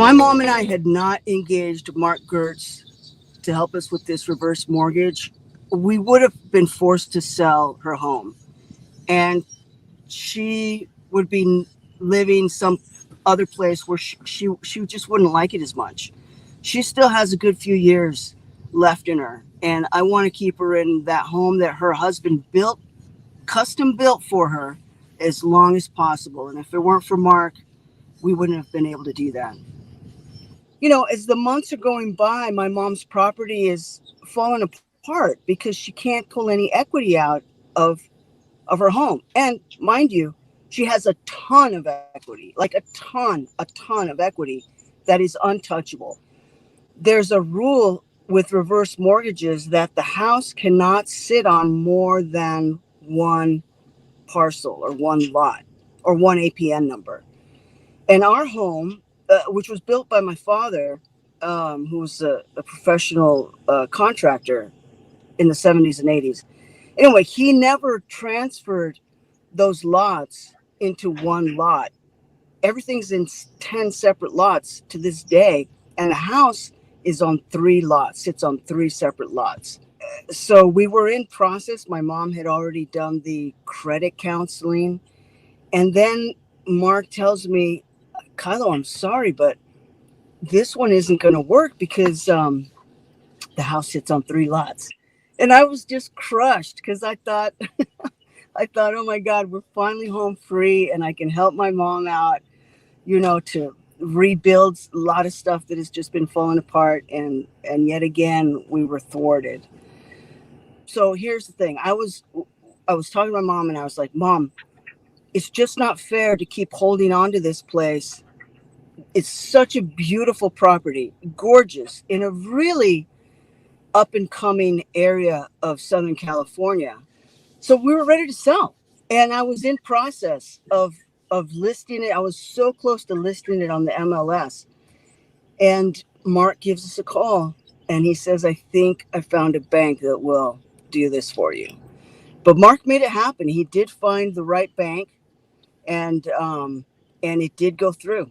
my mom and I had not engaged Mark Gerts to help us with this reverse mortgage, we would have been forced to sell her home. And she would be living some other place where she just wouldn't like it as much. She still has a good few years left in her. And I want to keep her in that home that her husband built, custom built for her, as long as possible. And if it weren't for Mark, we wouldn't have been able to do that. As the months are going by, my mom's property is falling apart because she can't pull any equity out of her home. And mind you, she has a ton of equity, like a ton of equity that is untouchable. There's a rule with reverse mortgages that the house cannot sit on more than one parcel or one lot or one APN number. And our home, which was built by my father, who was a professional contractor in the 70s and 80s. Anyway, he never transferred those lots into one lot. Everything's in 10 separate lots to this day. And the house is on 3 lots, sits on 3 separate lots. So we were in process. My mom had already done the credit counseling. And then Mark tells me, Caelo, I'm sorry, but this one isn't going to work because the house sits on 3 lots. And I was just crushed because I thought, oh my God, we're finally home free and I can help my mom out, to rebuild a lot of stuff that has just been falling apart. And yet again, we were thwarted. So here's the thing. I was talking to my mom and I was like, Mom, it's just not fair to keep holding on to this place. It's such a beautiful property, gorgeous, in a really up and coming area of Southern California. So we were ready to sell. And I was in process of listing it. I was so close to listing it on the MLS. And Mark gives us a call and he says, I think I found a bank that will do this for you. But Mark made it happen. He did find the right bank and it did go through.